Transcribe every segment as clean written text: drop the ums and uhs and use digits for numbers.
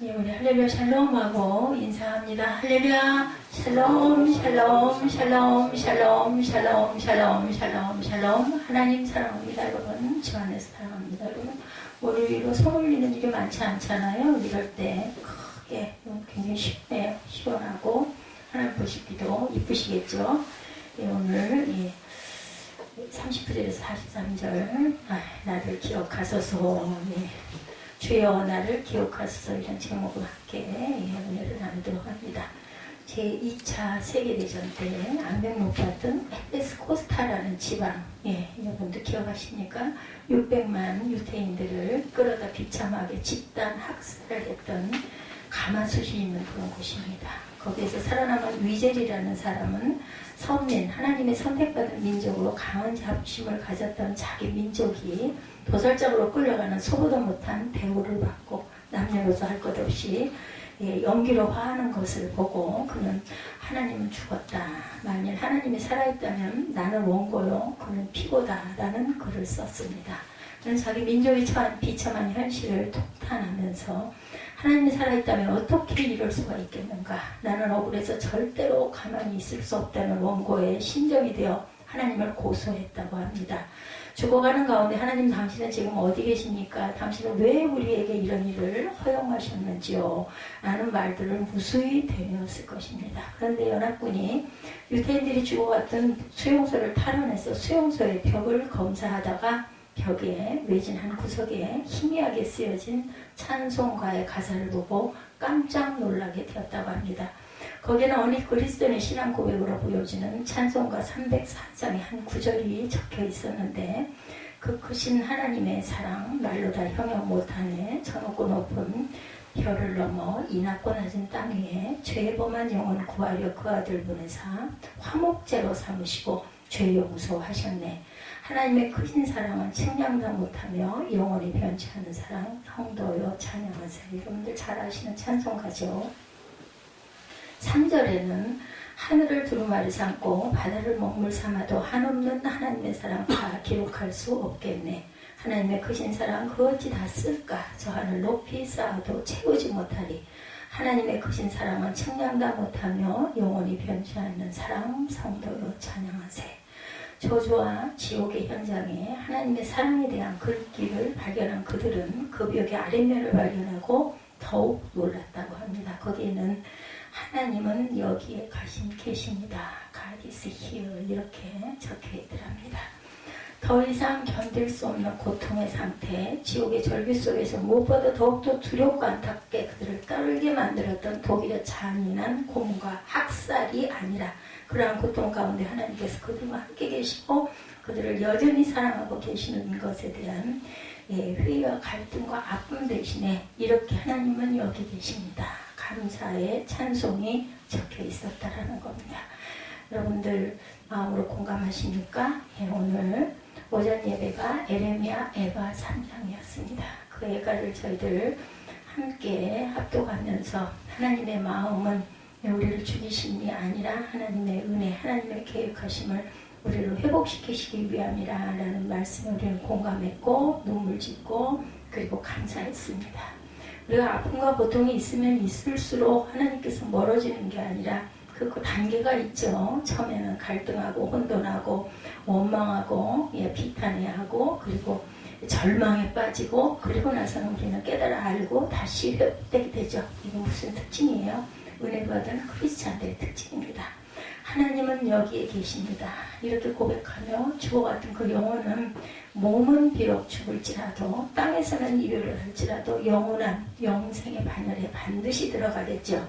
예, 우리 할렐루야 샬롬하고 인사합니다. 할렐루야 샬롬 샬롬 샬롬 샬롬 샬롬 샬롬 샬롬 샬롬. 하나님 사랑합니다 여러분. 주 안에서 사랑합니다 여러분. 월요일로 손 올리는 일이 많지 않잖아요. 이럴 때 크게 굉장히 시원해요. 시원하고 하나님 보시기도 이쁘시겠죠. 예, 오늘 39절에서 43절 나를 기억하소서. 예. 주여 나를 기억하소서 이런 제목으로 함께 은혜를 나누도록 합니다. 제2차 세계대전 때 악명 높았던 에스코스타라는 지방, 여러분들 기억하십니까? 600만 유태인들을 끌어다 비참하게 집단 학살을 했던 가마솥이 있는 그런 곳입니다. 거기에서 살아남은 위젤이라는 사람은 선민, 하나님의 선택받은 민족으로 강한 자부심을 가졌던 자기 민족이 도살장으로 끌려가는 소보도 못한 대우를 받고 남녀노소 할 것 없이 연기로 화하는 것을 보고 그는 하나님은 죽었다. 만일 하나님이 살아있다면 나는 원고요. 그는 피고다. 라는 글을 썼습니다. 그는 자기 민족이 처한 비참한 현실을 통탄하면서 하나님이 살아있다면 어떻게 이럴 수가 있겠는가. 나는 억울해서 절대로 가만히 있을 수 없다는 원고에 신정이 되어 하나님을 고소했다고 합니다. 죽어가는 가운데 하나님 당신은 지금 어디 계십니까? 당신은 왜 우리에게 이런 일을 허용하셨는지요? 라는 말들을 무수히 되었을 것입니다. 그런데 연합군이 유태인들이 죽어갔던 수용소를 탈환해서 수용소의 벽을 검사하다가 벽에 외진 한 구석에 희미하게 쓰여진 찬송가의 가사를 보고 깜짝 놀라게 되었다고 합니다. 거기에는 어린 그리스도인의 신앙 고백으로 보여지는 찬송가 304장의 한 구절이 적혀 있었는데 그 크신 하나님의 사랑 말로 다 형용 못하네. 저 높고 높은 별을 넘어 이 낮고 낮은 땅 위에 죄 범한 영혼 구하려 그 아들 보내사 화목제로 삼으시고 죄 용서하셨네. 하나님의 크신 사랑은 측량도 못하며 영원히 변치 않은 사랑 성도여 찬양하세요. 여러분들 잘 아시는 찬송가죠. 3절에는 하늘을 두루마리 삼고 바다를 먹물 삼아도 한없는 하나님의 사랑 다 기록할 수 없겠네. 하나님의 크신 사랑 그 어찌 다 쓸까. 저 하늘 높이 쌓아도 채우지 못하리. 하나님의 크신 사랑은 측량도 못하며 영원히 변치 않는 사랑 성도여 찬양하세. 저주와 지옥의 현장에 하나님의 사랑에 대한 글귀를 발견한 그들은 그 벽의 아랫면을 발견하고 더욱 놀랐다고 합니다. 거기에는 하나님은 여기에 계십니다. God is here 이렇게 적혀 있더랍니다. 더 이상 견딜 수 없는 고통의 상태, 지옥의 절규 속에서 무엇보다 더욱더 두렵고 안타깝게 그들을 떨게 만들었던 독일의 잔인한 고문과 학살이 아니라 그러한 고통 가운데 하나님께서 그들과 함께 계시고 그들을 여전히 사랑하고 계시는 것에 대한 회의와 갈등과 아픔 대신에 이렇게 하나님은 여기 계십니다. 감사의 찬송이 적혀 있었다라는 겁니다. 여러분들 마음으로 공감하십니까? 오늘 오전 예배가 에레미야 에바 3장이었습니다. 그 예가를 저희들 함께 합독하면서 하나님의 마음은 우리를 죽이심이 아니라 하나님의 은혜, 하나님의 계획하심을 우리를 회복시키시기 위함이라는 말씀을 우리는 공감했고 눈물 짓고 그리고 감사했습니다. 우리가 아픔과 고통이 있으면 있을수록 하나님께서 멀어지는 게 아니라 그 단계가 있죠. 처음에는 갈등하고 혼돈하고 원망하고 비탄해하고 그리고 절망에 빠지고 그리고 나서는 우리는 깨달아 알고 다시 회복되게 되죠. 이게 무슨 특징이에요? 은혜 받은 크리스찬들의 특징입니다. 하나님은 여기에 계십니다. 이렇게 고백하며 죽어갔던 그 영혼은 몸은 비록 죽을지라도 땅에서는 이별을 할지라도 영원한 영생의 반열에 반드시 들어가겠죠.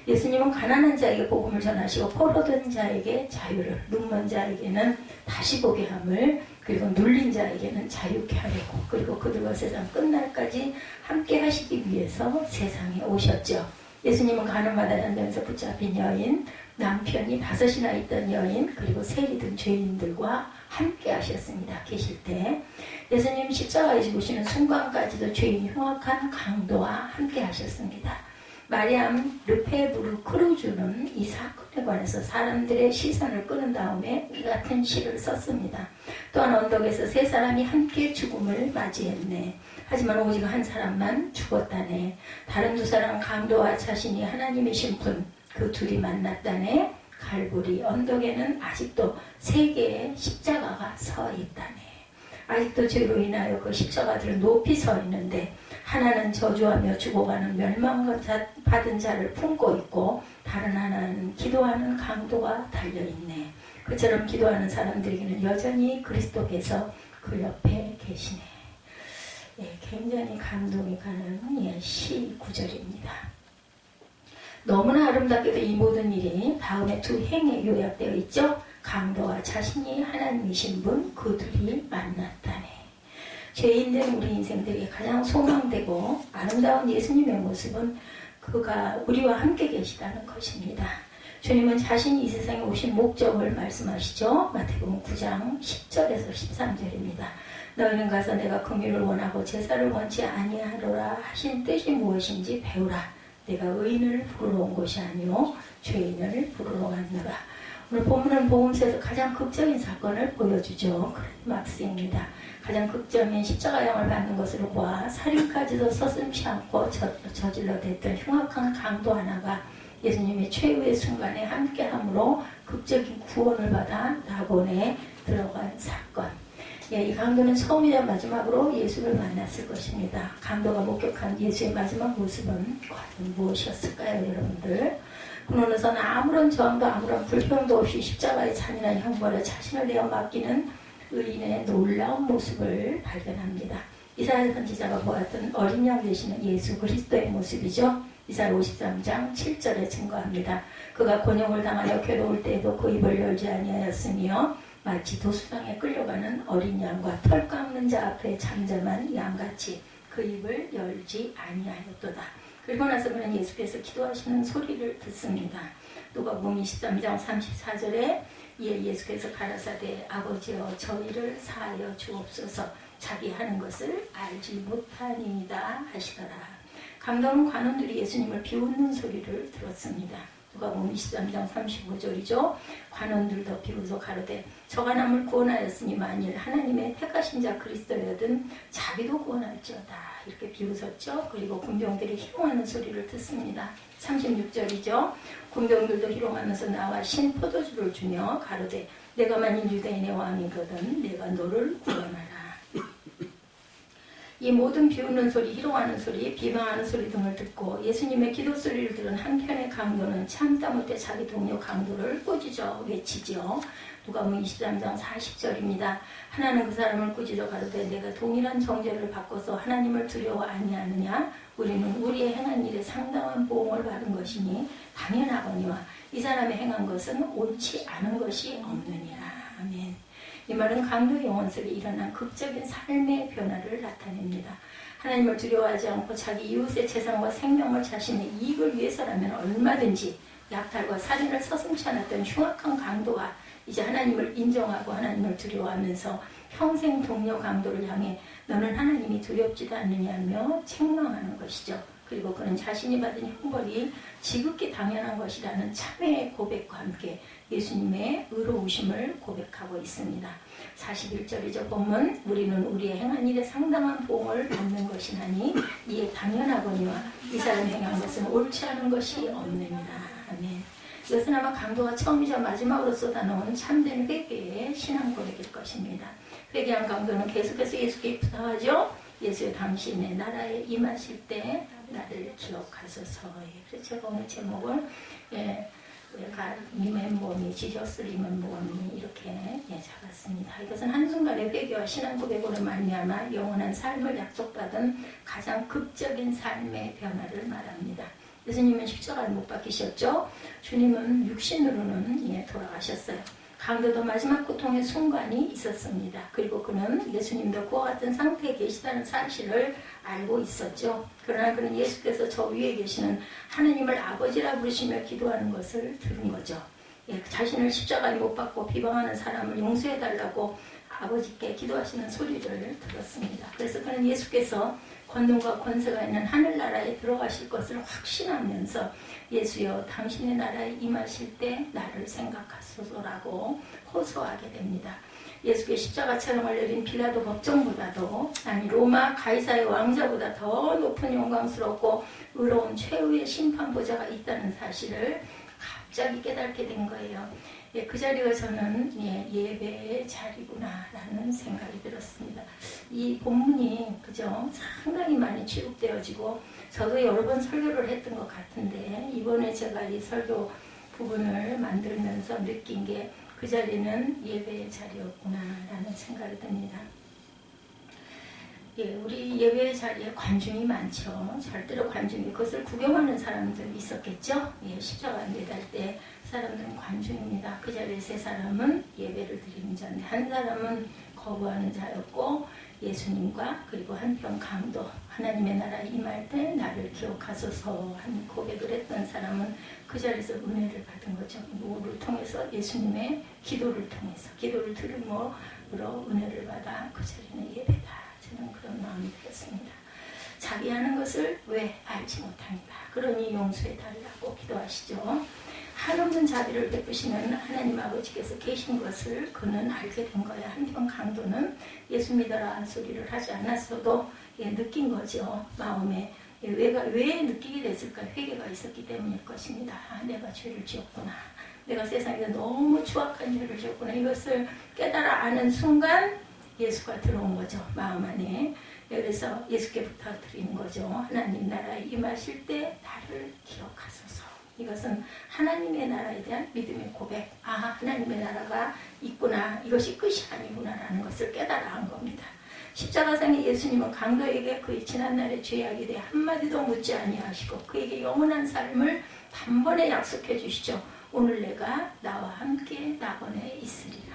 예수님은 가난한 자에게 복음을 전하시고 포로된 자에게 자유를, 눈먼 자에게는 다시 보게 함을, 그리고 눌린 자에게는 자유케 하려고, 그리고 그들과 세상 끝날까지 함께 하시기 위해서 세상에 오셨죠. 예수님은 가늠하다 다니면서 붙잡힌 여인, 남편이 5이나 있던 여인, 그리고 세리든 죄인들과 함께 하셨습니다. 계실 때 예수님 십자가에 죽으시는 순간까지도 죄인 흉악한 강도와 함께 하셨습니다. 마리암 르페부르 크루주는 이 사건에 관해서 사람들의 시선을 끄는 다음에 이 같은 시를 썼습니다. 또한 언덕에서 3 사람이 함께 죽음을 맞이했네. 하지만 오직 한 사람만 죽었다네. 다른 두 사람 강도와 자신이 하나님이신 분, 그 둘이 만났다네. 갈보리 언덕에는 아직도 3개의 십자가가 서 있다네. 아직도 죄로 인하여 그 십자가들을 높이 서 있는데 하나는 저주하며 죽어가는 멸망받은 자를 품고 있고 다른 하나는 기도하는 강도가 달려있네. 그처럼 기도하는 사람들에게는 여전히 그리스도께서 그 옆에 계시네. 예, 굉장히 감동이 가는 시 구절입니다. 너무나 아름답게도 이 모든 일이 다음에 두 행에 요약되어 있죠. 강도와 자신이 하나님이신 분, 그 둘이 만났다네. 죄인된 우리 인생들이 가장 소망되고 아름다운 예수님의 모습은 그가 우리와 함께 계시다는 것입니다. 주님은 자신이 이 세상에 오신 목적을 말씀하시죠. 마태복음 9장 10절에서 13절입니다. 너희는 가서 내가 긍휼을 원하고 제사를 원치 아니하노라 하신 뜻이 무엇인지 배우라. 내가 의인을 부르러 온 것이 아니요 죄인을 부르러 왔노라. 오늘 본문은 복음서에서 가장 극적인 사건을 보여주죠. 크리스마스입니다. 가장 극적인 십자가형을 받는 것으로 보아 살인까지도 서슴지 않고 저질러댔던 흉악한 강도 하나가 예수님의 최후의 순간에 함께함으로 극적인 구원을 받아 낙원에 들어간 사건. 예, 이 강도는 처음이자 마지막으로 예수를 만났을 것입니다. 강도가 목격한 예수의 마지막 모습은 과연 무엇이었을까요, 여러분들? 그러면서는 아무런 저항도 아무런 불평도 없이 십자가의 잔인한 형벌에 자신을 내어 맡기는 의인의 놀라운 모습을 발견합니다. 이사야 선지자가 보았던 어린 양 되시는 예수 그리스도의 모습이죠. 이사야 53장 7절에 증거합니다. 그가 곤욕을 당하여 괴로울 때에도 그 입을 열지 아니하였으며 마치 도수장에 끌려가는 어린 양과 털 깎는 자 앞에 잠잠한 양같이 그 입을 열지 아니하였도다. 그리고 나서 그는 예수께서 기도하시는 소리를 듣습니다. 누가복음 23장 34절에 이에 예수께서 가라사대 아버지여 저희를 사하여 주옵소서 자기 하는 것을 알지 못하니이다 하시더라. 강도는 관원들이 예수님을 비웃는 소리를 들었습니다. 누가복음 23장 35절이죠. 관원들도 비웃어 가로되 저가 남을 구원하였으니 만일 하나님의 택하신 자 그리스도여든 자기도 구원할지어다. 이렇게 비웃었죠. 그리고 군병들이 희롱하는 소리를 듣습니다. 36절이죠. 군병들도 희롱하면서 나와 신 포도주를 주며 가로되 내가 만일 유대인의 왕이거든 내가 너를 구원하라. 이 모든 비웃는 소리, 희롱하는 소리, 비방하는 소리 등을 듣고 예수님의 기도 소리를 들은 한편의 강도는 참다 못해 자기 동료 강도를 꾸짖어 외치죠. 누가복음 23장 40절입니다. 하나는 그 사람을 꾸짖어 가로되 내가 동일한 정죄를 바꿔서 하나님을 두려워 아니하느냐? 우리는 우리의 행한 일에 상당한 보응을 받은 것이니 당연하거니와 이 사람의 행한 것은 옳지 않은 것이 없느니라. 아멘. 이 말은 강도 영혼 속에 일어난 극적인 삶의 변화를 나타냅니다. 하나님을 두려워하지 않고 자기 이웃의 재산과 생명을 자신의 이익을 위해서라면 얼마든지 약탈과 살인을 서슴지 않았던 흉악한 강도가 이제 하나님을 인정하고 하나님을 두려워하면서 평생 동료 강도를 향해 너는 하나님이 두렵지도 않느냐며 책망하는 것이죠. 그리고 그는 자신이 받은 형벌이 지극히 당연한 것이라는 참회의 고백과 함께 예수님의 의로우심을 고백하고 있습니다. 41절이죠. 본문 우리는 우리의 행한 일에 상당한 보응을 받는 것이나니 이에 당연하거니와 이 사람이 행한 것은 옳지 않은 것이 없느니라. 아멘. 이것은 아마 강도가 처음이자 마지막으로 쏟아놓은 참된 회개의 신앙 고백일 것입니다. 회개한 강도는 계속해서 예수께 부탁하죠. 예수의 당신의 나라에 임하실 때 나를 기억하소서. 그래서 제가 오늘 제목을 리멤버미, 지저스 리멤버미 이렇게 잡았습니다. 이것은 한순간의 회개와 신앙 고백으로 말미암아 영원한 삶을 약속받은 가장 극적인 삶의 변화를 말합니다. 예수님은 십자가를 못 박히셨죠. 주님은 육신으로는 돌아가셨어요. 강도도 마지막 고통의 순간이 있었습니다. 그리고 그는 예수님도 그와 같은 상태에 계시다는 사실을 알고 있었죠. 그러나 그는 예수께서 저 위에 계시는 하나님을 아버지라 부르시며 기도하는 것을 들은 거죠. 자신을 십자가에 못 박고 비방하는 사람을 용서해달라고 아버지께 기도하시는 소리를 들었습니다. 그래서 그는 예수께서 권능과 권세가 있는 하늘나라에 들어가실 것을 확신하면서 예수여 당신의 나라에 임하실 때 나를 생각하소서라고 호소하게 됩니다. 예수께 십자가 차량을 내린 빌라도 법정보다도, 아니 로마 가이사의 왕자보다 더 높은 영광스럽고 의로운 최후의 심판보좌가 있다는 사실을 갑자기 깨닫게 된 거예요. 예, 그 자리가 저는 예배의 자리구나라는 생각이 들었습니다. 이 본문이 그죠? 상당히 많이 취급되어지고 저도 여러 번 설교를 했던 것 같은데 이번에 제가 이 설교 부분을 만들면서 느낀 게 그 자리는 예배의 자리였구나라는 생각이 듭니다. 예, 우리 예배의 자리에 관중이 많죠. 절대로 관중이 그것을 구경하는 사람들 있었겠죠. 예, 십자가 매달 때 사람들은 관중입니다. 그 자리에 세 사람은 예배를 드리는 자인데 한 사람은 거부하는 자였고 예수님과 그리고 한편 강도 하나님의 나라에 임할 때 나를 기억하소서 하는 고백을 했던 사람은 그 자리에서 은혜를 받은 거죠. 누구를 통해서? 예수님의 기도를 통해서 기도를 들음으로 은혜를 받아 그 자리는 예배다. 저는 그런 마음이 들었습니다. 자기 하는 것을 왜 알지 못합니다. 그러니 용서해 달라고 기도하시죠. 한없는 자비를 베푸시는 하나님 아버지께서 계신 것을 그는 알게 된 거야. 한편 강도는 예수 믿어라 소리를 하지 않았어도 느낀 거죠. 마음에 왜 느끼게 됐을까? 회개가 있었기 때문일 것입니다. 내가 죄를 지었구나. 내가 세상에 너무 추악한 죄를 지었구나. 이것을 깨달아 아는 순간 예수가 들어온 거죠. 마음 안에. 그래서 예수께 부탁드리는 거죠. 하나님 나라에 임하실 때 나를 기억하소서. 이것은 하나님의 나라에 대한 믿음의 고백. 하나님의 나라가 있구나. 이것이 끝이 아니구나라는 것을 깨달아 한 겁니다. 십자가상의 예수님은 강도에게 그의 지난날의 죄악에 대해 한마디도 묻지 아니하시고 그에게 영원한 삶을 단번에 약속해 주시죠. 오늘 내가 나와 함께 낙원에 있으리라.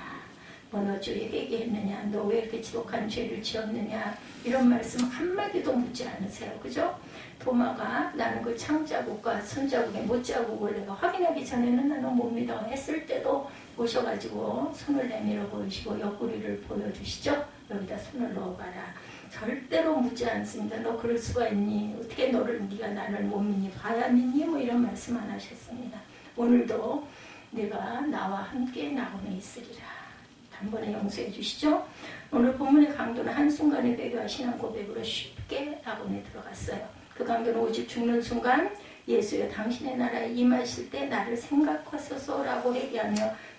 너 주에 회개했느냐? 너 왜 이렇게 지독한 죄를 지었느냐? 이런 말씀 한마디도 묻지 않으세요. 그죠? 도마가 나는 그 창자국과 손자국의 못자국을 내가 확인하기 전에는 나는 못 믿어 했을 때도 오셔가지고 손을 내밀어 보이시고 옆구리를 보여주시죠. 여기다 손을 넣어봐라. 절대로 묻지 않습니다. 너 그럴 수가 있니? 어떻게 네가 나를 못 믿니? 봐야 믿니? 뭐 이런 말씀 안 하셨습니다. 오늘도 내가 나와 함께 낙원에 있으리라. 단번에 용서해 주시죠. 오늘 본문의 강도는 한순간에 배교와 신앙 고백으로 쉽게 낙원에 들어갔어요. 그 강도는 오직 죽는 순간 예수여 당신의 나라에 임하실 때 나를 생각하소서라고 얘기하며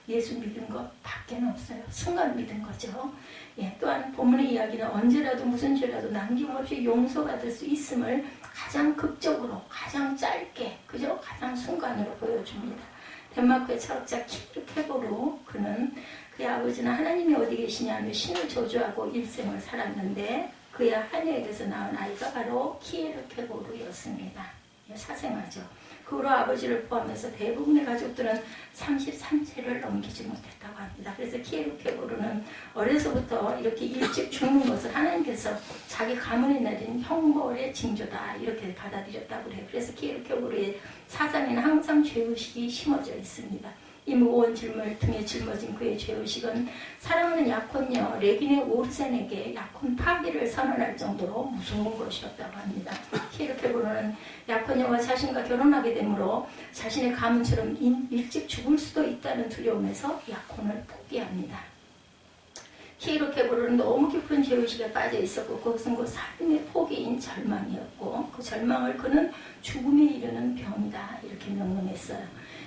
예수 믿은 것 밖에는 없어요. 순간 믿은 거죠. 예, 또한 본문의 이야기는 언제라도 무슨 죄라도 남김없이 용서받을 수 있음을 가장 극적으로 가장 짧게 그죠? 가장 순간으로 보여줍니다. 덴마크의 철학자 키르케고르 그는 그의 아버지는 하나님이 어디 계시냐며 신을 저주하고 일생을 살았는데 그의 하녀에게서 낳은 아이가 바로 키르케고르였습니다. 사생아죠. 그 후로 아버지를 포함해서 대부분의 가족들은 33세를 넘기지 못했다고 합니다. 그래서 키르케고르는 어려서부터 이렇게 일찍 죽는 것을 하나님께서 자기 가문에 내린 형벌의 징조다 이렇게 받아들였다고 해요. 그래서 키르케고르의 사상에는 항상 죄의식이 심어져 있습니다. 이 무거운 짐을 등에 짊어진 그의 죄의식은 사랑하는 약혼녀 레기네 오르센에게 약혼 파기를 선언할 정도로 무서운 것이었다고 합니다. 키르케고르는 약혼녀와 자신과 결혼하게 되므로 자신의 가문처럼 일찍 죽을 수도 있다는 두려움에서 약혼을 포기합니다. 키르케고르는 너무 깊은 죄의식에 빠져 있었고 그것은 그 삶의 포기인 절망이었고 그 절망을 그는 죽음에 이르는 병이다 이렇게 명명했어요.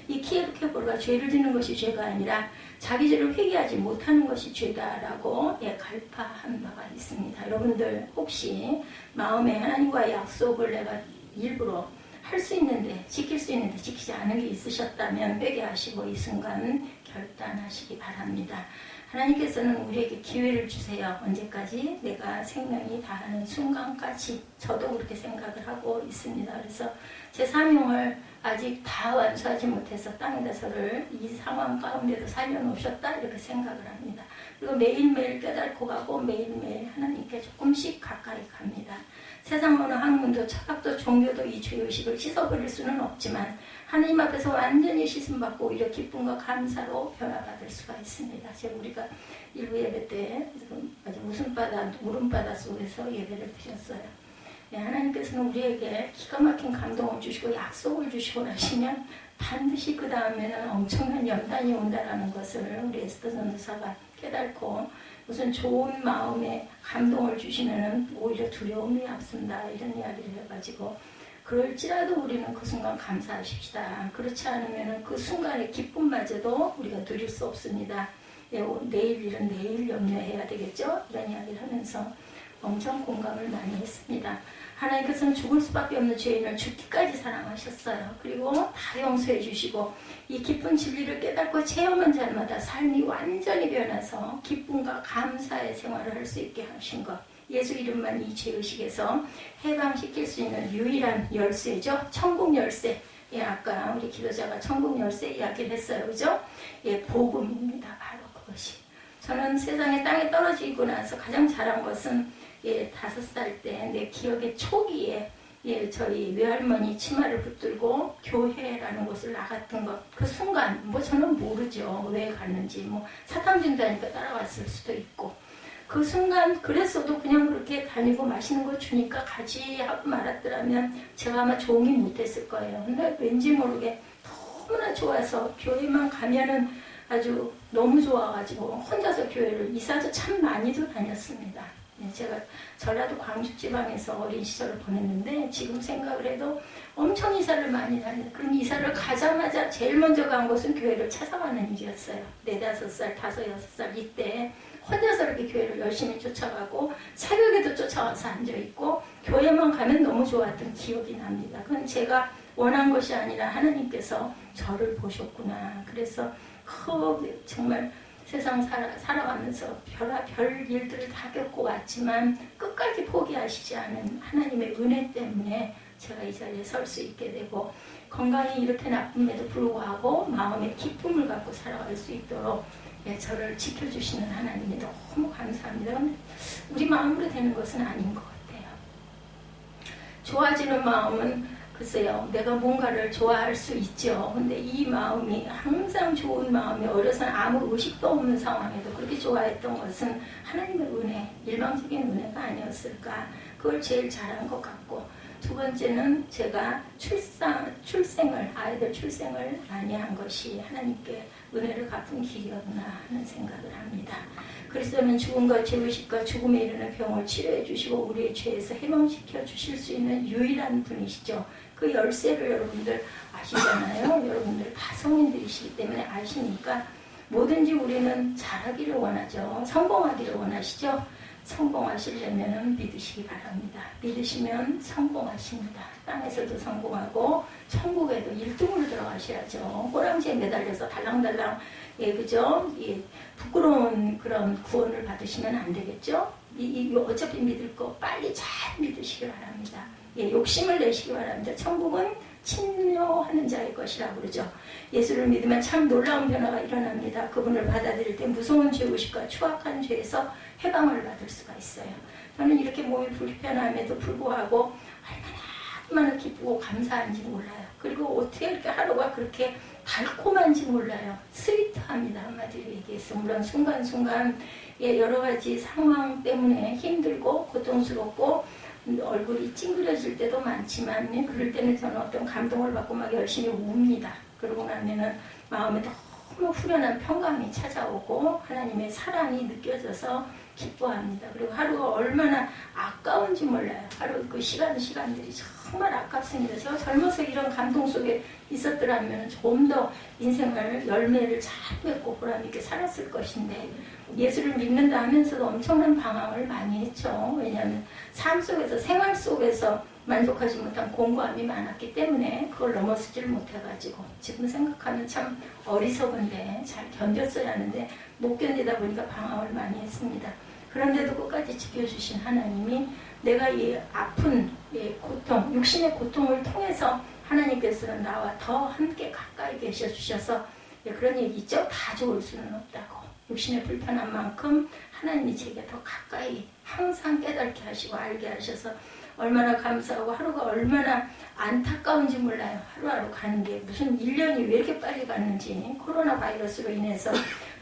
이 키르케고르가 죄를 짓는 것이 죄가 아니라 자기 죄를 회개하지 못하는 것이 죄다라고 갈파한 바가 있습니다. 여러분들 혹시 마음에 하나님과의 약속을 내가 일부러 할 수 있는데 지킬 수 있는데 지키지 않은 게 있으셨다면 회개하시고 이 순간 결단하시기 바랍니다. 하나님께서는 우리에게 기회를 주세요. 언제까지? 내가 생명이 다하는 순간까지. 저도 그렇게 생각을 하고 있습니다. 그래서 제 사명을 아직 다 완수하지 못해서 땅에다 저를 이 상황 가운데도 살려놓으셨다 이렇게 생각을 합니다. 그리고 매일매일 깨닫고 가고 매일매일 하나님께 조금씩 가까이 갑니다. 세상 어느 학문도 철학도 종교도 이 죄의식을 씻어버릴 수는 없지만 하나님 앞에서 완전히 씻음받고 오히려 기쁨과 감사로 변화받을 수가 있습니다. 제가 우리가 일부 예배 때 아주 울음바다 속에서 예배를 드렸어요. 하나님께서는 우리에게 기가 막힌 감동을 주시고 약속을 주시고 나시면 반드시 그 다음에는 엄청난 연단이 온다라는 것을 우리 에스더 전도사가 깨닫고 무슨 좋은 마음에 감동을 주시면은 오히려 두려움이 앞선다 이런 이야기를 해가지고 그럴지라도 우리는 그 순간 감사하십시다. 그렇지 않으면은 그 순간의 기쁨마저도 우리가 누릴 수 없습니다. 내일 일은 내일 염려해야 되겠죠? 이런 이야기를 하면서 엄청 공감을 많이 했습니다. 하나님께서는 죽을 수밖에 없는 죄인을 죽기까지 사랑하셨어요. 그리고 다 용서해 주시고 이 기쁜 진리를 깨닫고 체험한 자마다 삶이 완전히 변해서 기쁨과 감사의 생활을 할 수 있게 하신 것. 예수 이름만 이 죄의식에서 해방시킬 수 있는 유일한 열쇠죠. 천국 열쇠. 예, 아까 우리 기도자가 천국 열쇠 이야기를 했어요. 그죠? 예, 복음입니다. 바로 그것이. 저는 세상에 땅에 떨어지고 나서 가장 잘한 것은 5살 때 내 기억의 초기에 저희 외할머니 치마를 붙들고 교회라는 곳을 나갔던 것. 그 순간 저는 모르죠. 왜 갔는지. 사탕 준다니까 따라갔을 수도 있고. 그 순간 그랬어도 그냥 그렇게 다니고 맛있는 거 주니까 가지 하고 말았더라면 제가 아마 종이 못했을 거예요. 근데 왠지 모르게 너무나 좋아서 교회만 가면은 아주 너무 좋아가지고 혼자서 교회를 이사도 참 많이도 다녔습니다. 제가 전라도 광주지방에서 어린 시절을 보냈는데 지금 생각을 해도 엄청 이사를 많이 다녔어요. 그럼 이사를 가자마자 제일 먼저 간 곳은 교회를 찾아가는 일이었어요. 4, 5살, 5, 6살 이때 혼자서 이렇게 교회를 열심히 쫓아가고 새벽에도 쫓아가서 앉아있고 교회만 가면 너무 좋았던 기억이 납니다. 그건 제가 원한 것이 아니라 하나님께서 저를 보셨구나. 그래서 정말 세상 살아가면서 별 일들을 다 겪고 왔지만 끝까지 포기하시지 않은 하나님의 은혜 때문에 제가 이 자리에 설 수 있게 되고 건강이 이렇게 나쁨에도 불구하고 마음의 기쁨을 갖고 살아갈 수 있도록 저를 지켜주시는 하나님이 너무 감사합니다. 우리 마음으로 되는 것은 아닌 것 같아요. 좋아지는 마음은 글쎄요, 내가 뭔가를 좋아할 수 있죠. 근데 이 마음이 항상 좋은 마음이 어려서는 아무 의식도 없는 상황에도 그렇게 좋아했던 것은 하나님의 은혜, 일방적인 은혜가 아니었을까. 그걸 제일 잘한 것 같고, 두 번째는 제가 아이들 출생을 많이 한 것이 하나님께 은혜를 갚은 길이었나 하는 생각을 합니다. 그리스도는 죽음과 죄의식과 죽음에 이르는 병을 치료해 주시고 우리의 죄에서 해방시켜 주실 수 있는 유일한 분이시죠. 그 열쇠를 여러분들 아시잖아요. 여러분들 다 성인들이시기 때문에 아시니까 뭐든지 우리는 잘하기를 원하죠. 성공하기를 원하시죠. 성공하시려면 믿으시기 바랍니다. 믿으시면 성공하십니다. 땅에서도 성공하고 천국에도 1등으로 들어가셔야죠. 호랑지에 매달려서 달랑달랑 그죠? 부끄러운 그런 구원을 받으시면 안 되겠죠? 어차피 믿을 거 빨리 잘 믿으시기 바랍니다. 욕심을 내시기 바랍니다. 천국은 친노하는 자의 것이라고 그러죠. 예수를 믿으면 참 놀라운 변화가 일어납니다. 그분을 받아들일 때 무서운 죄의식과 추악한 죄에서 해방을 받을 수가 있어요. 저는 이렇게 몸이 불편함에도 불구하고 얼마나 기쁘고 감사한지 몰라요. 그리고 어떻게 이렇게 하루가 그렇게 달콤한지 몰라요. 스위트합니다. 한마디로 얘기해서. 물론 순간순간 여러 가지 상황 때문에 힘들고 고통스럽고 얼굴이 찡그려질 때도 많지만 그럴 때는 저는 어떤 감동을 받고 막 열심히 웁니다. 그러고 나면은 마음에 너무 후련한 평강이 찾아오고 하나님의 사랑이 느껴져서 기뻐합니다. 그리고 하루가 얼마나 아까운지 몰라요. 하루 그 시간들이 정말 아깝습니다. 제가 젊어서 이런 감동 속에 있었더라면 좀 더 인생을 열매를 잘 맺고 보람있게 살았을 것인데 예수를 믿는다 하면서도 엄청난 방황을 많이 했죠. 왜냐하면 삶 속에서 생활 속에서 만족하지 못한 공고함이 많았기 때문에 그걸 넘어서지를 못해가지고 지금 생각하면 참 어리석은데 잘 견뎠어야 하는데 못 견디다 보니까 방황을 많이 했습니다. 그런데도 끝까지 지켜주신 하나님이 내가 이 아픈 고통, 육신의 고통을 통해서 하나님께서는 나와 더 함께 가까이 계셔주셔서 그런 얘기 있죠. 다 좋을 수는 없다고. 육신의 불편한 만큼 하나님이 제게 더 가까이 항상 깨닫게 하시고 알게 하셔서 얼마나 감사하고 하루가 얼마나 안타까운지 몰라요. 하루하루 가는 게 무슨 1년이 왜 이렇게 빨리 갔는지 코로나 바이러스로 인해서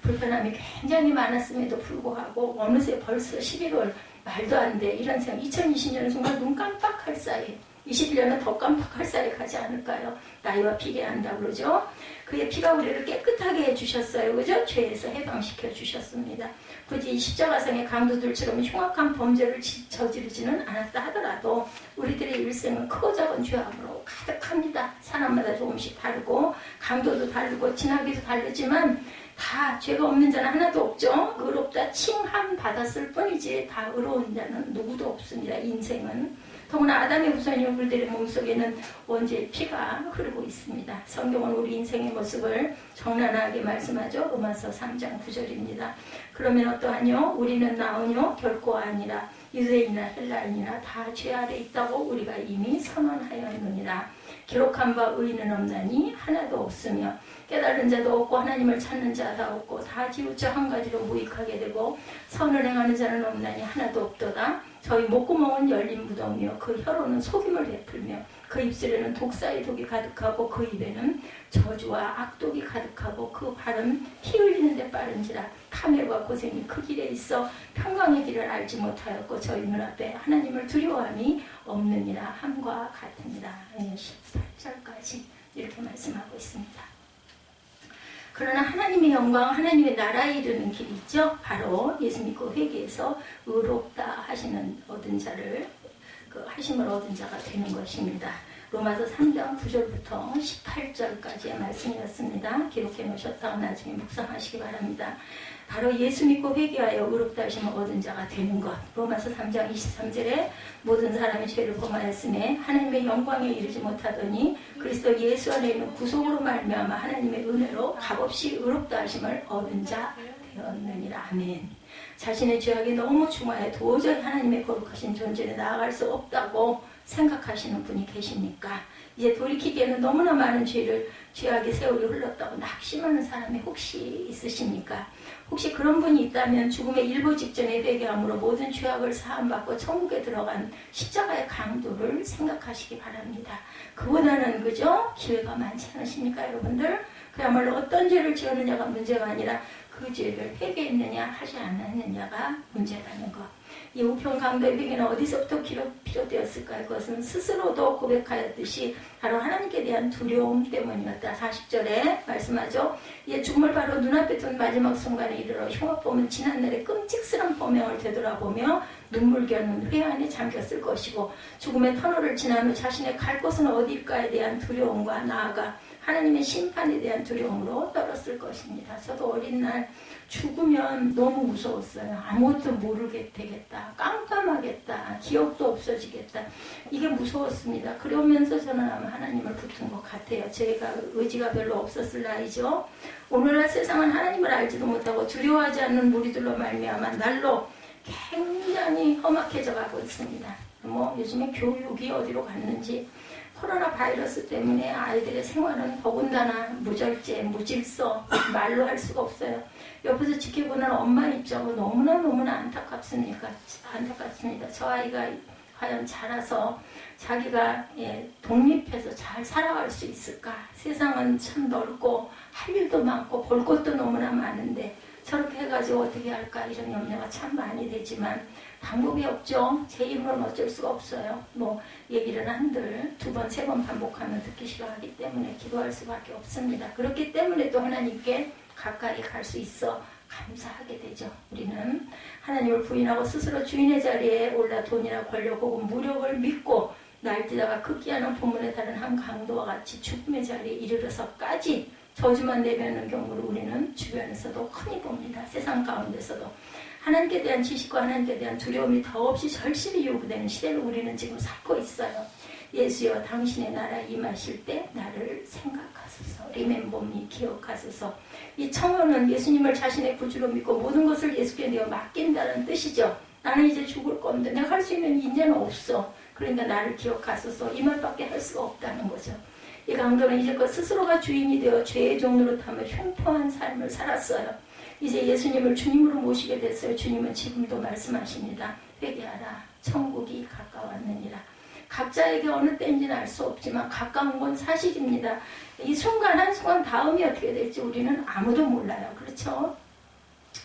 불편함이 굉장히 많았음에도 불구하고 어느새 벌써 11월 말도 안 돼. 이런 생각 2020년 정말 눈 깜빡할 사이에 21년은 더 깜빡할 살이 가지 않을까요? 나이와 비례한다고 그러죠. 그의 피가 우리를 깨끗하게 해주셨어요. 그죠? 죄에서 해방시켜 주셨습니다. 굳이 십자가상의 강도들처럼 흉악한 범죄를 저지르지는 않았다 하더라도 우리들의 일생은 크고 작은 죄악으로 가득합니다. 사람마다 조금씩 다르고 강도도 다르고 진하기도 다르지만 다 죄가 없는 자는 하나도 없죠. 의롭다 칭함 받았을 뿐이지 다 의로운 자는 누구도 없습니다. 인생은. 더구나 아담의 후손인 우리들의 몸속에는 원죄의 피가 흐르고 있습니다. 성경은 우리 인생의 모습을 적나라하게 말씀하죠. 로마서 3장 9절입니다. 그러면 어떠하뇨? 우리는 나으뇨? 결코 아니라 유대인이나 헬라인이나 다 죄 아래 있다고 우리가 이미 선언하였느니라. 기록한 바 의인은 없나니 하나도 없으며 깨달은 자도 없고 하나님을 찾는 자도 없고 다 지우쳐 한 가지로 무익하게 되고 선을 행하는 자는 없나니 하나도 없도다. 저희 목구멍은 열린 무덤이요 그 혀로는 속임을 베풀며 그 입술에는 독사의 독이 가득하고 그 입에는 저주와 악독이 가득하고 그 발은 피 흘리는 데 빠른지라. 탐욕과 고생이 그 길에 있어 평강의 길을 알지 못하였고 저희 눈앞에 하나님을 두려워함이 없느니라 함과 같으니라. 18절까지 이렇게 말씀하고 있습니다. 그러나 하나님의 영광, 하나님의 나라에 이르는 길이 있죠. 바로 예수 믿고 회개해서 의롭다 하시는 얻은 자를 하심을 얻은 자가 되는 것입니다. 로마서 3장 9절부터 18절까지의 말씀이었습니다. 기록해 놓으셨다가 나중에 묵상하시기 바랍니다. 바로 예수 믿고 회개하여 의롭다 하심을 얻은 자가 되는 것. 로마서 3장 23절에 모든 사람이 죄를 범하였음에 하나님의 영광에 이르지 못하더니 그리스도 예수 안에 있는 구속으로 말미암아 하나님의 은혜로 값없이 의롭다 하심을 얻은 자 되었느니라. 아멘. 자신의 죄악이 너무 중하여 도저히 하나님의 거룩하신 존재에 나아갈 수 없다고 생각하시는 분이 계십니까? 이제 돌이키기에는 너무나 많은 죄악의 세월이 흘렀다고 낙심하는 사람이 혹시 있으십니까? 혹시 그런 분이 있다면 죽음의 일보 직전에 회개함으로 모든 죄악을 사함받고 천국에 들어간 십자가의 강도를 생각하시기 바랍니다. 그보다는 그죠? 기회가 많지 않으십니까 여러분들? 그야말로 어떤 죄를 지었느냐가 문제가 아니라 그 죄를 회개했느냐 하지 않았느냐가 문제라는 것. 이 우편 강도의 회개는 어디서부터 비롯되었을까? 그것은 스스로도 고백하였듯이 바로 하나님께 대한 두려움 때문이었다. 40절에 말씀하죠. 이에 죽음을 바로 눈앞에 둔 마지막 순간에 이르러 흉악범은 지난날의 끔찍스러운 범행을 되돌아보며 눈물겨는 회한에 잠겼을 것이고 죽음의 터널을 지난 후 자신의 갈 곳은 어디일까에 대한 두려움과 나아가 하나님의 심판에 대한 두려움으로 떨었을 것입니다. 저도 어린 날 죽으면 너무 무서웠어요. 아무것도 모르게 되겠다. 깜깜하겠다. 기억도 없어지겠다. 이게 무서웠습니다. 그러면서 저는 아마 하나님을 붙은 것 같아요. 제가 의지가 별로 없었을 나이죠. 오늘날 세상은 하나님을 알지도 못하고 두려워하지 않는 무리들로 말미암아 날로 굉장히 험악해져 가고 있습니다. 요즘에 교육이 어디로 갔는지 코로나 바이러스 때문에 아이들의 생활은 더군다나 무절제, 무질서, 말로 할 수가 없어요. 옆에서 지켜보는 엄마 입장은 너무나 안타깝습니다. 저 아이가 과연 자라서 자기가 독립해서 잘 살아갈 수 있을까? 세상은 참 넓고 할 일도 많고 볼 것도 너무나 많은데 저렇게 해가지고 어떻게 할까 이런 염려가 참 많이 되지만 방법이 없죠. 제 힘으로는 어쩔 수가 없어요. 얘기를 한들 2번, 3번 반복하면 듣기 싫어하기 때문에 기도할 수밖에 없습니다. 그렇기 때문에 또 하나님께 가까이 갈 수 있어 감사하게 되죠. 우리는 하나님을 부인하고 스스로 주인의 자리에 올라 돈이나 권력 혹은 무력을 믿고 날뛰다가 급기야는 본문에 다른 한 강도와 같이 죽음의 자리에 이르러서까지 저주만 내뱉는 경우를 우리는 주변에서도 흔히 봅니다. 세상 가운데서도. 하나님께 대한 지식과 하나님께 대한 두려움이 더없이 절실히 요구되는 시대를 우리는 지금 살고 있어요. 예수여 당신의 나라 임하실 때 나를 생각하소서. Remember me, 기억하소서. 이 청혼은 예수님을 자신의 구주로 믿고 모든 것을 예수께 내어 맡긴다는 뜻이죠. 나는 이제 죽을 건데 내가 할 수 있는 인재는 없어. 그러니까 나를 기억하소서. 이 말밖에 할 수가 없다는 거죠. 이 강도는 이제껏 스스로가 주인이 되어 죄의 종로를 타며 흉포한 삶을 살았어요. 이제 예수님을 주님으로 모시게 됐어요. 주님은 지금도 말씀하십니다. 회개하라. 천국이 가까웠느니라. 각자에게 어느 때인지는 알 수 없지만 가까운 건 사실입니다. 이 순간 한순간 다음이 어떻게 될지 우리는 아무도 몰라요. 그렇죠?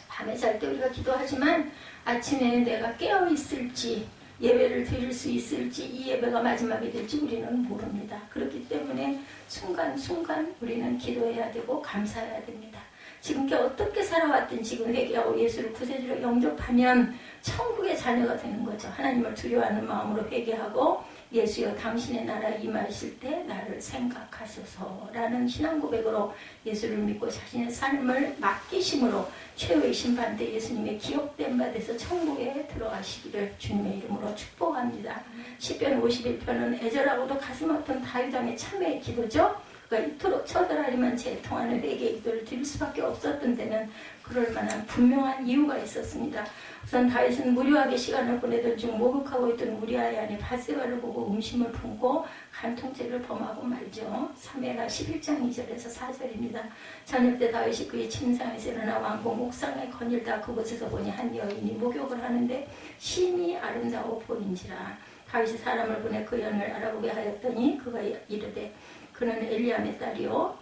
밤에 잘 때 우리가 기도하지만 아침에 내가 깨어있을지 예배를 드릴 수 있을지, 이 예배가 마지막이 될지 우리는 모릅니다. 그렇기 때문에 순간순간 우리는 기도해야 되고 감사해야 됩니다. 지금께 어떻게 살아왔든 지금 회개하고 예수를 구세주로 영접하면 천국의 자녀가 되는 거죠. 하나님을 두려워하는 마음으로 회개하고 예수여 당신의 나라 임하실 때 나를 생각하소서라는 신앙 고백으로 예수를 믿고 자신의 삶을 맡기심으로 최후의 심판 때 예수님의 기억된 바 돼서 천국에 들어가시기를 주님의 이름으로 축복합니다. 시편 51편은 애절하고도 가슴 아픈 다윗 왕의 참회의 기도죠. 그러니까 이토록 처절하리만 재통하는 회개의 기도를 드릴 수밖에 없었던 데는 그럴 만한 분명한 이유가 있었습니다. 우선 다윗은 무료하게 시간을 보내던 중 목욕하고 있던 우리아의 아내 밧세바를 보고 음심을 품고 간통죄를 범하고 말죠. 사무엘하 11장 2절에서 4절입니다. 저녁 때 다윗이 그의 침상에서 일어나 왕궁 옥상에 거닐다 그곳에서 보니 한 여인이 목욕을 하는데 심히 아름다워 보인지라. 다윗이 사람을 보내 그 여인을 알아보게 하였더니 그가 이르되 그는 엘리암의 딸이요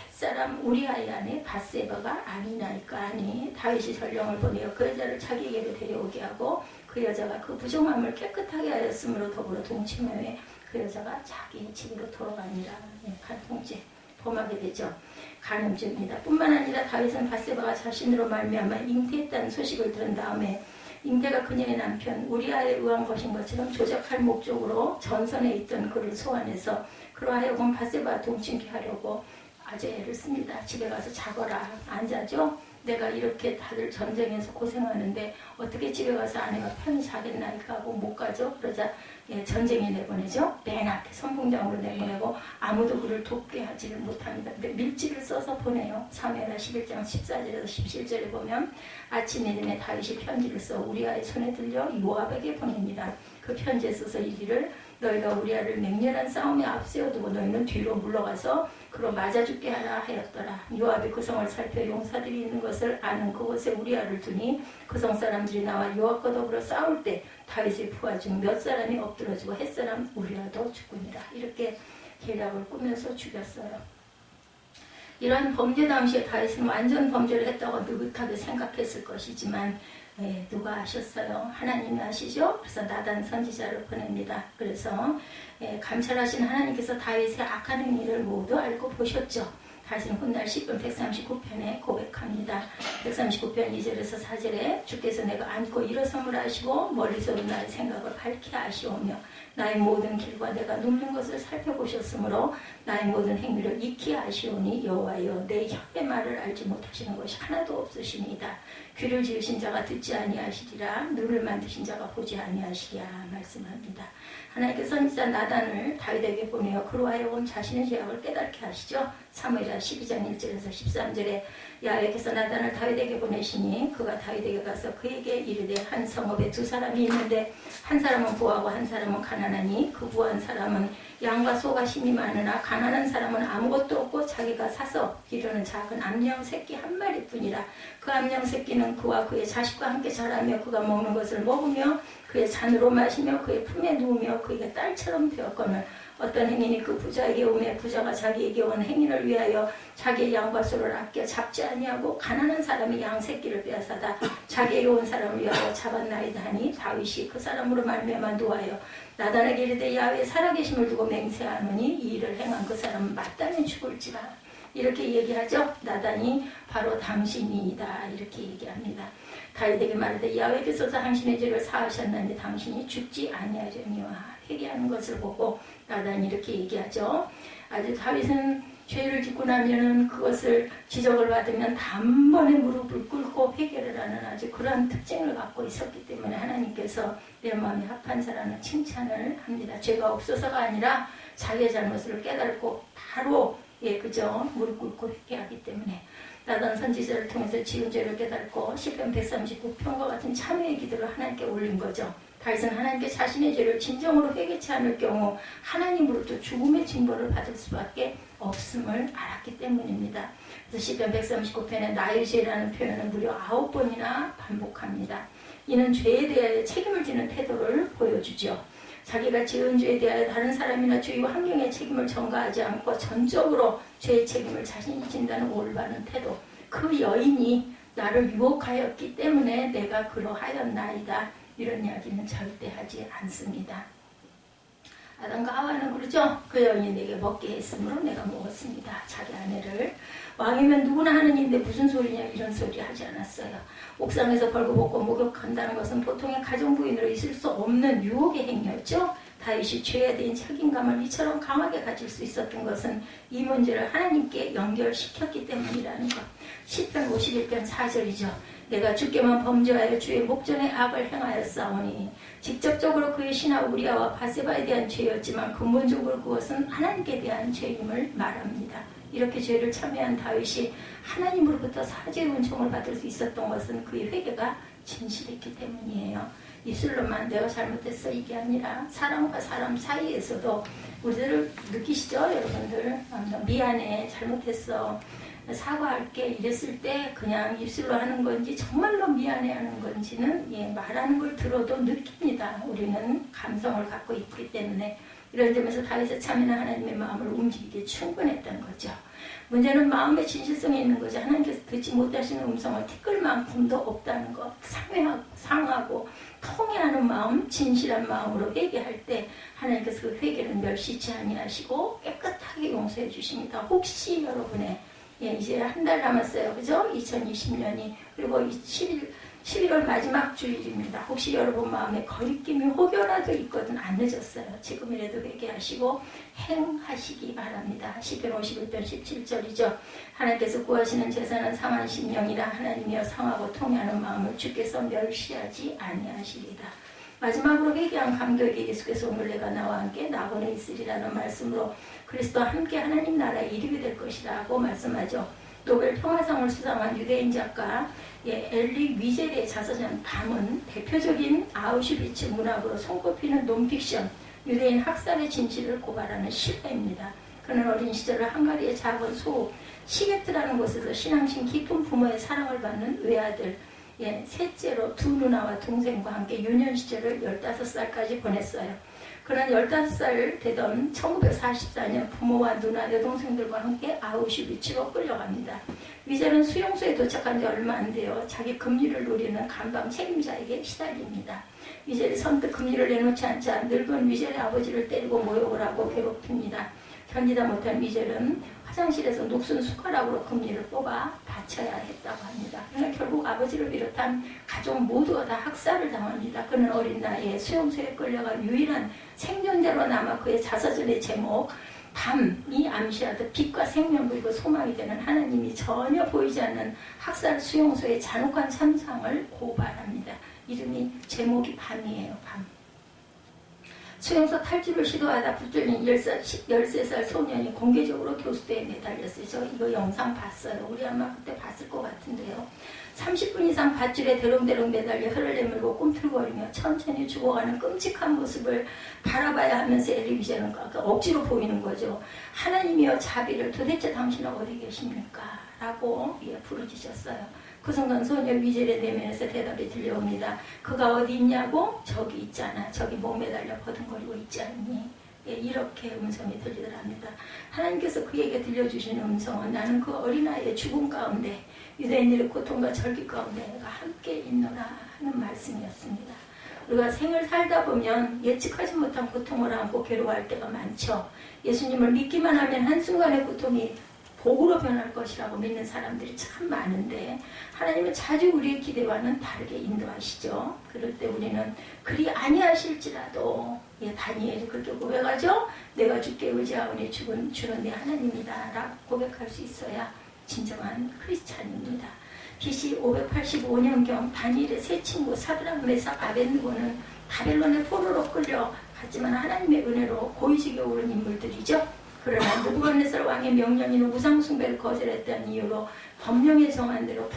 햇사람 우리아의 아내 밧세바가 아니나이까 하니 다윗이 전령을 보내어 그 여자를 자기에게로 데려오게 하고 그 여자가 그 부정함을 깨끗하게 하였으므로 더불어 동침하여 그 여자가 자기 집으로 돌아가니라. 간통죄 범하게 되죠. 간음죄입니다. 뿐만 아니라 다윗은 밧세바가 자신으로 말미암아 잉태했다는 소식을 들은 다음에 잉태가 그녀의 남편 우리아에 의한 것인 것처럼 조작할 목적으로 전선에 있던 그를 소환해서 그로 하여금 밧세바와 동침케 하려고 아주 애를 씁니다. 집에 가서 자거라. 안 자죠? 내가 이렇게 다들 전쟁에서 고생하는데 어떻게 집에 가서 아내가 편히 자겠나이까 하고 못 가죠? 그러자 전쟁에 내보내죠. 맨 앞에 선봉장으로 내보내고 아무도 그를 돕게 하지를 못합니다. 근데 밀지를 써서 보내요. 사무엘하 11장 14절에서 17절에 보면 아침에 되면 다윗이 편지를 써 우리아의 손에 들려 요압에게 보냅니다. 그 편지에 써서 이르기를 너희가 우리아를 맹렬한 싸움에 앞세워두고 너희는 뒤로 물러가서 그로 맞아 죽게 하라 하였더라. 요압이 그 성을 살펴 용사들이 있는 것을 아는 그곳에 우리아를 두니 그 성 사람들이 나와 요압과 더불어 싸울 때 다윗의 부하 중 몇 사람이 엎드러지고 햇사람 우리아도 죽으니라. 이렇게 계략을 꾸며서 죽였어요. 이러한 범죄 당시에 다윗은 완전 범죄를 했다고 느긋하게 생각했을 것이지만 누가 아셨어요? 하나님이 아시죠? 그래서 나단 선지자를 보냅니다. 그래서 감찰하신 하나님께서 다윗의 악한 행위를 모두 알고 보셨죠. 다윗은 훗날 시편 139편에 고백합니다. 139편 2절에서 4절에 주께서 내가 앉고 일어섬을 아시고 멀리서 나의 생각을 밝히 아시오며 나의 모든 길과 내가 눕는 것을 살펴보셨으므로 나의 모든 행위를 익히 아시오니 여호와여 내 혀의 말을 알지 못하시는 것이 하나도 없으시니이다. 귀를 지으신 자가 듣지 아니하시리라 눈을 만드신 자가 보지 아니하시리라 말씀합니다. 하나님께서 선지자 나단을 다윗에게 보내어 그로 하여금 자신의 죄악을 깨닫게 하시죠. 사무엘하 12장 1절에서 13절에 야훼께서 나단을 다윗에게 보내시니 그가 다윗에게 가서 그에게 이르되 한 성읍에 두 사람이 있는데 한 사람은 부하고 한 사람은 가난하니 그 부한 사람은 양과 소가 힘이 많으나 가난한 사람은 아무것도 없고 자기가 사서 기르는 작은 암양 새끼 한 마리뿐이라. 그 암양 새끼는 그와 그의 자식과 함께 자라며 그가 먹는 것을 먹으며 그의 잔으로 마시며 그의 품에 누우며 그에게 딸처럼 되었거늘 어떤 행인이 그 부자에게 오매 부자가 자기에게 온 행인을 위하여 자기의 양과 소를 아껴 잡지 아니하고 가난한 사람이 양 새끼를 빼앗아다 자기에게 온 사람을 위하여 잡았나이다 하니 다윗이 그 사람으로 말미암아 노하여 나단에게 이르되 야훼 살아계심을 두고 맹세하노니 이 일을 행한 그 사람은 마땅히 죽을지라. 이렇게 얘기하죠. 나단이 바로 당신이다 이렇게 얘기합니다. 다윗에게 말하되 야훼께서 당신의 죄를 사하셨나니 당신이 죽지 아니하려니와 회개하는 것을 보고 나단이 이렇게 얘기하죠. 아주 다윗은 죄를 짓고 나면은 그것을 지적을 받으면 단번에 무릎을 꿇고 회개를 하는 아주 그러한 특징을 갖고 있었기 때문에 하나님께서 내 마음이 합한 자라는 칭찬을 합니다. 죄가 없어서가 아니라 자기의 잘못을 깨닫고 바로 그죠 무릎 꿇고 회개하기 때문에 나단 선지자를 통해서 지은 죄를 깨닫고 시편 139편과 같은 참회의 기도를 하나님께 올린 거죠. 다윗은 하나님께 자신의 죄를 진정으로 회개치 않을 경우 하나님으로부터 죽음의 징벌을 받을 수밖에 없음을 알았기 때문입니다. 그래서 시편 139편에 나의 죄라는 표현은 무려 9번이나 반복합니다. 이는 죄에 대하여 책임을 지는 태도를 보여주죠. 자기가 지은 죄에 대하여 다른 사람이나 주위 환경의 책임을 전가하지 않고 전적으로 죄의 책임을 자신이 진다는 올바른 태도. 그 여인이 나를 유혹하였기 때문에 내가 그러하였나이다. 이런 이야기는 절대 하지 않습니다. 아담과 하와는 그러죠. 그 여인이 내게 먹게 했으므로 내가 먹었습니다. 자기 아내를. 왕이면 누구나 하는 일인데 무슨 소리냐 이런 소리 하지 않았어요. 옥상에서 벌거벗고 목욕한다는 것은 보통의 가정부인으로 있을 수 없는 유혹의 행위였죠. 다윗이 죄에 대한 책임감을 이처럼 강하게 가질 수 있었던 것은 이 문제를 하나님께 연결시켰기 때문이라는 것. 시편 51편 4절이죠. 내가 주께만 범죄하여 주의 목전에 악을 행하였사오니 직접적으로 그의 신하 우리아와 바세바에 대한 죄였지만 근본적으로 그것은 하나님께 대한 죄임을 말합니다. 이렇게 죄를 참여한 다윗이 하나님으로부터 사죄의 은총을 받을 수 있었던 것은 그의 회개가 진실했기 때문이에요. 입술로만 내가 잘못했어 이게 아니라 사람과 사람 사이에서도 우리들 느끼시죠? 여러분들 미안해 잘못했어 사과할게 이랬을 때 그냥 입술로 하는 건지 정말로 미안해 하는 건지는 말하는 걸 들어도 느낍니다. 우리는 감성을 갖고 있기 때문에 이런 점에서 다윗의 참여는 하나님의 마음을 움직이기에 충분했던 거죠. 문제는 마음의 진실성에 있는 거죠. 하나님께서 듣지 못하시는 음성을 티끌만큼도 없다는 것. 상하고 통해하는 마음, 진실한 마음으로 회개할 때 하나님께서 그 회개를 멸시치 아니하시고 깨끗하게 용서해 주십니다. 혹시 여러분의 이제 한 달 남았어요. 그죠? 2020년이. 그리고 11월 마지막 주일입니다. 혹시 여러분 마음에 거리낌이 혹여라도 있거든 안 늦었어요. 지금이라도 회개하시고 행하시기 바랍니다. 시편 51편 17절이죠. 하나님께서 구하시는 제사는 상한 심령이라 하나님이여 상하고 통해하는 마음을 주께서 멸시하지 아니하시리다. 마지막으로 회개한 감격에 예수께서 오늘 내가 나와 함께 나고는 있으리라는 말씀으로 그리스도와 함께 하나님 나라에 이르게 될 것이라고 말씀하죠. 노벨 평화상을 수상한 유대인 작가 엘리 위젤의 자서전 밤은 대표적인 아우슈비츠 문학으로 손꼽히는 논픽션, 유대인 학살의 진실을 고발하는 실화입니다. 그는 어린 시절을 헝가리의 작은 소읍 시게트라는 곳에서 신앙심 깊은 부모의 사랑을 받는 외아들, 셋째로 두 누나와 동생과 함께 유년 시절을 15살까지 보냈어요. 그는 15살 되던 1944년 부모와 누나, 여동생들과 함께 아우슈비츠로 끌려갑니다. 위젤은 수용소에 도착한 지 얼마 안 돼요. 자기 금리를 노리는 감방 책임자에게 시달립니다. 위젤이 선뜻 금리를 내놓지 않자 늙은 위젤의 아버지를 때리고 모욕을 하고 괴롭힙니다. 견디다 못한 위젤은 화장실에서 녹슨 숟가락으로 금리를 뽑아 다쳐야 했다고 합니다. 그러나 결국 아버지를 비롯한 가족 모두가 다 학살을 당합니다. 그는 어린 나이에 수용소에 끌려가 유일한 생존자로 남아 그의 자서전의 제목 밤이 암시하듯 빛과 생명 그리고 소망이 되는 하나님이 전혀 보이지 않는 학살 수용소의 잔혹한 참상을 고발합니다. 이름이 제목이 밤이에요. 밤. 수용소 탈출을 시도하다 붙들린 13살 소년이 공개적으로 교수대에 매달렸어요. 저 이거 영상 봤어요. 우리 아마 그때 봤을 것 같은데요. 30분 이상 밧줄에 대롱대롱 매달려 혀를 내밀고 꿈틀거리며 천천히 죽어가는 끔찍한 모습을 바라봐야 하면서 엘리 위젤은 억지로 보이는 거죠. 하나님이여 자비를 도대체 당신은 어디 계십니까? 라고 부르짖었어요. 그 순간 소녀 위젤의 내면에서 대답이 들려옵니다. 그가 어디 있냐고? 저기 있잖아. 저기 목 매달려 버둥거리고 있지 않니? 이렇게 음성이 들리더랍니다. 하나님께서 그에게 들려주시는 음성은 나는 그 어린아이의 죽음 가운데 유대인들의 고통과 절기 가운데 내가 함께 있노라 하는 말씀이었습니다. 우리가 생을 살다 보면 예측하지 못한 고통을 안고 괴로워할 때가 많죠. 예수님을 믿기만 하면 한순간의 고통이 복으로 변할 것이라고 믿는 사람들이 참 많은데 하나님은 자주 우리의 기대와는 다르게 인도하시죠. 그럴 때 우리는 그리 아니하실지라도 다니엘이 그렇게 고백하죠. 내가 주께 의지하오니 주는 내 하나님이다 라고 고백할 수 있어야 진정한 크리스찬입니다. BC 585년경 다니엘의 세 친구 사드락, 메삭, 아벳느고는 바벨론의 포로로 끌려갔지만 하나님의 은혜로 고위직에 오른 인물들이죠. 그러나 느부갓네살 왕의 명령인 우상숭배를 거절했다는 이유로 법령에 정한 대로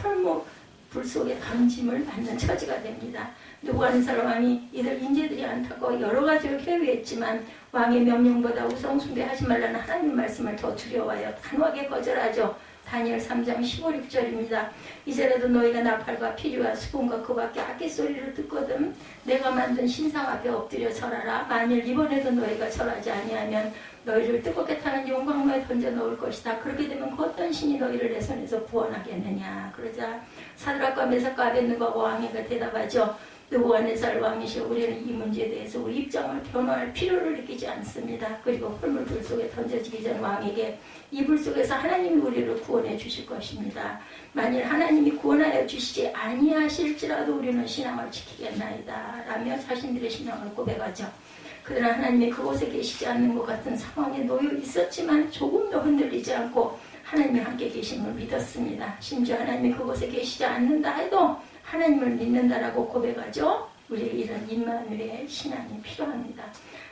풀 속에 감짐을 받는 처지가 됩니다. 느부갓네살 왕이 이들 인재들이 안타까워 여러 가지로 회유했지만 왕의 명령보다 우상숭배하지 말라는 하나님 말씀을 더 두려워하여 단호하게 거절하죠. 다니엘 3장 15, 16절입니다. 이제라도 너희가 나팔과 피리와 수금과 그 밖에 악기 소리를 듣거든 내가 만든 신상 앞에 엎드려 절하라. 만일 이번에도 너희가 절하지 아니하면 너희를 뜨겁게 타는 용광로에 던져 넣을 것이다. 그렇게 되면 그 어떤 신이 너희를 내 손에서 구원하겠느냐. 그러자 사드락과 메삭과 아벳느고가 왕에게 대답하죠. 느부갓네살 왕이시여 우리는 이 문제에 대해서 우리 입장을 변화할 필요를 느끼지 않습니다. 그리고 헐물불 속에 던져지기 전 왕에게 이 불 속에서 하나님이 우리를 구원해 주실 것입니다. 만일 하나님이 구원하여 주시지 아니하실지라도 우리는 신앙을 지키겠나이다 라며 자신들의 신앙을 고백하죠. 그러나 하나님이 그곳에 계시지 않는 것 같은 상황에 놓여 있었지만 조금도 흔들리지 않고 하나님이 함께 계심을 믿었습니다. 심지어 하나님이 그곳에 계시지 않는다 해도 하나님을 믿는다라고 고백하죠. 우리에게 이런 임마누엘 신앙이 필요합니다.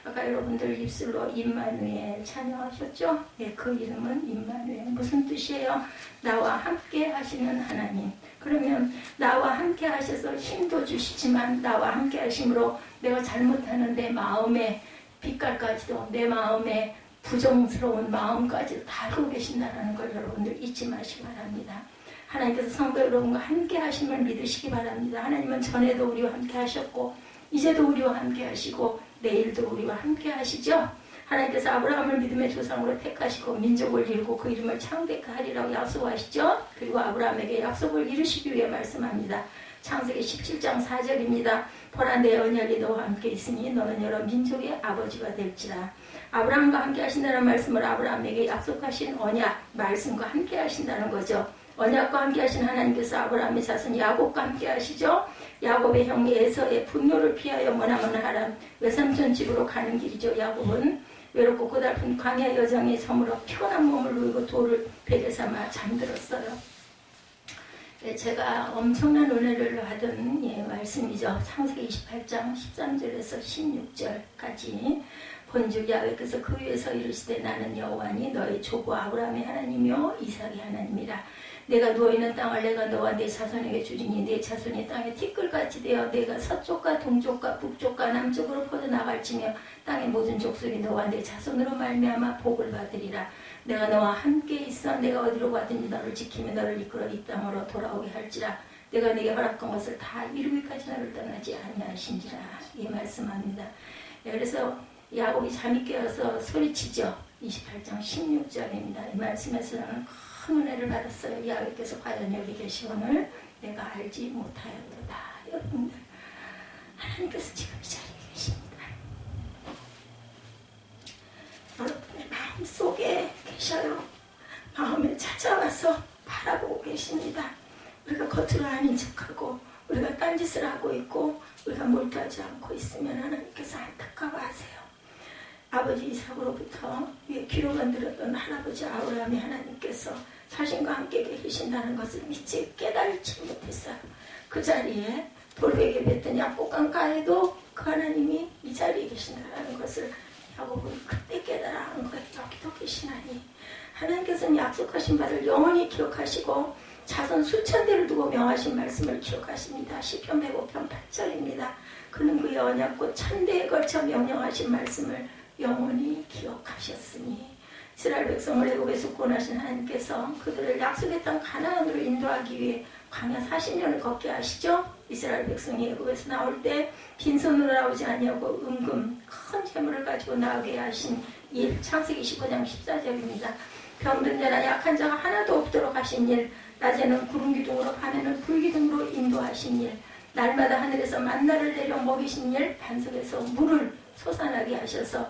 아까 여러분들 입술로 임마누엘 찬양하셨죠? 네, 그 이름은 임마누엘. 무슨 뜻이에요? 나와 함께 하시는 하나님. 그러면 나와 함께 하셔서 힘도 주시지만 나와 함께 하심으로 내가 잘못하는 내 마음의 빛깔까지도 내 마음의 부정스러운 마음까지도 다 알고 계신다는 걸 여러분들 잊지 마시기 바랍니다. 하나님께서 성도 여러분과 함께 하심을 믿으시기 바랍니다. 하나님은 전에도 우리와 함께 하셨고 이제도 우리와 함께 하시고 내일도 우리와 함께 하시죠. 하나님께서 아브라함을 믿음의 조상으로 택하시고 민족을 이루고 그 이름을 창대케 하리라고 약속하시죠. 그리고 아브라함에게 약속을 이루시기 위해 말씀합니다. 창세기 17장 4절입니다. 보라 내 언약이 너와 함께 있으니 너는 여러 민족의 아버지가 될지라. 아브라함과 함께 하신다는 말씀을 아브라함에게 약속하신 언약, 말씀과 함께 하신다는 거죠. 언약과 함께 하신 하나님께서 아브라함의 자손 야곱과 함께 하시죠. 야곱의 형 에서의 분노를 피하여 머나먼 하람 외삼촌 집으로 가는 길이죠. 야곱은 외롭고 고달픈 광야 여정에 저물어 피곤한 몸을 누이고 돌을 베개 삼아 잠들었어요. 예, 제가 엄청난 은혜를 받은 말씀이죠. 창세기 28장 13절에서 16절까지 본즉 야훼께서 그 위에서 이르시되 나는 여호와니 너의 조부 아브라함의 하나님이요 이삭의 하나님이라. 내가 누워있는 땅을 내가 너와 내 자손에게 주리니 내 자손이 땅에 티끌같이 되어 내가 서쪽과 동쪽과 북쪽과 남쪽으로 퍼져나갈지며 땅의 모든 족속이 너와 내 자손으로 말미암아 복을 받으리라. 내가 너와 함께 있어 내가 어디로 가든지 너를 지키며 너를 이끌어 이 땅으로 돌아오게 할지라. 내가 네게 허락한 것을 다 이루기까지 너를 떠나지 아니하신지라. 이 말씀합니다. 그래서 야곱이 잠이 깨어서 소리치죠. 28장 16절입니다. 이 말씀에서는 큰 은혜를 받았어요. 야훼께서 과연 여기 계시오늘 내가 알지 못하였도다. 여러분들 하나님께서 지금 이 자리에 계십니다. 여러분의 마음속에 계셔요. 마음에 찾아와서 바라보고 계십니다. 우리가 겉으로 아닌 척하고 우리가 딴짓을 하고 있고 우리가 몰두하지 않고 있으면 하나님께서 안타까워하세요. 아버지 이삭으로부터 위에 귀로 만들었던 할아버지 아브라함의 하나님께서 자신과 함께 계신다는 것을 믿지 깨달지 못했어요. 그 자리에 돌베개 뱉던 약복강가에도 그 하나님이 이 자리에 계신다는 것을 야곱은 그때 깨달아는 거예요. 여기도 계시나니. 하나님께서는 약속하신 바를 영원히 기억하시고 자손 수천 대를 두고 명하신 말씀을 기억하십니다. 시편 105편 8절입니다. 그는 그의 언약꽃 1000대에 걸쳐 명령하신 말씀을 영원히 기억하셨으니. 이스라엘 백성을 애굽에서 구원하신 하나님께서 그들을 약속의 땅 가나안으로 인도하기 위해 광야 40년을 걷게 하시죠. 이스라엘 백성이 애굽에서 나올 때 빈손으로 나오지 아니하고 은금 큰 재물을 가지고 나오게 하신 일, 창세기 15장 14절입니다. 병든 자나 약한 자가 하나도 없도록 하신 일, 낮에는 구름 기둥으로 밤에는 불 기둥으로 인도하신 일, 날마다 하늘에서 만나를 내려 먹이신 일, 반석에서 물을 솟아나게 하셔서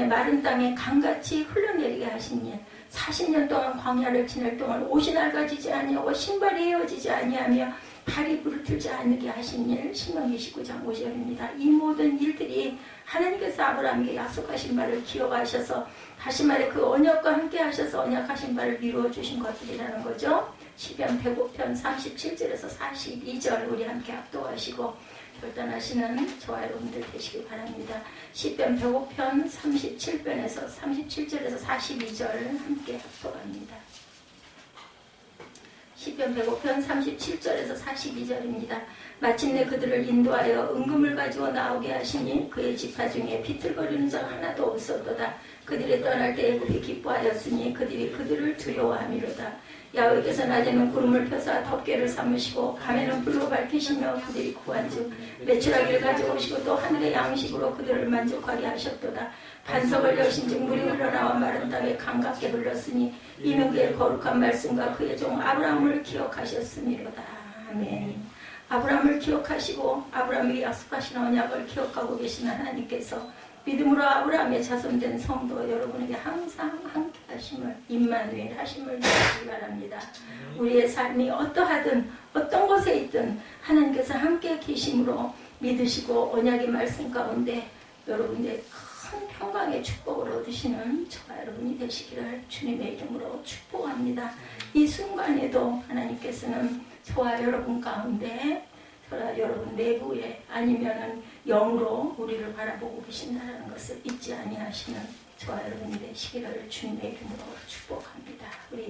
마른 땅에 강같이 흘러내리게 하신 일, 40년 동안 광야를 지낼 동안 옷이 낡아지지 아니하고 신발이 헤어지지 아니하며 발이 부르틀지 않게 하신 일, 신명기 19장 5절입니다. 이 모든 일들이 하나님께서 아브라함에게 약속하신 바를 기억하셔서 다시 말해 그 언약과 함께 하셔서 언약하신 바를 이루어 주신 것들이라는 거죠. 시편 105편 37절에서 42절 우리 함께 합독하시고 결단하시는 저와 여러분들 되시기 바랍니다. 시편 105편 37편에서 37절에서 42절 함께 합독합니다. 시편 105편 37절에서 42절입니다. 마침내 그들을 인도하여 은금을 가지고 나오게 하시니 그의 지파 중에 비틀거리는 자가 하나도 없었도다. 그들이 떠날 때 애굽이 기뻐하였으니 그들이 그들을 두려워함이로다. 야훼께서 낮에는 구름을 펴사 덮개를 삼으시고 밤에는 불로 밝히시며 그들이 구한즉 메추라기를 가져오시고 또 하늘의 양식으로 그들을 만족하게 하셨도다. 반석을 여신즉 물이 흘러나와 마른 땅에 강같게 흘렀으니 이는 그의 거룩한 말씀과 그의 종 아브라함을 기억하셨음이로다. 아멘. 아브라함을 기억하시고 아브라함에게 약속하신 언약을 기억하고 계신 하나님께서 믿음으로 아브라함의 자손된 성도 여러분에게 항상 함께 하심을, 임마누엘 하심을 믿으시기 바랍니다. 우리의 삶이 어떠하든 어떤 곳에 있든 하나님께서 함께 계심으로 믿으시고 언약의 말씀 가운데 여러분의 큰 평강의 축복을 얻으시는 저와 여러분이 되시기를 주님의 이름으로 축복합니다. 이 순간에도 하나님께서는 저와 여러분 가운데, 저와 여러분 내부에 아니면은 영으로 우리를 바라보고 계신다는 것을 잊지 아니하시는 저와 여러분이 되시기를 주님의 이름으로 축복합니다. 우리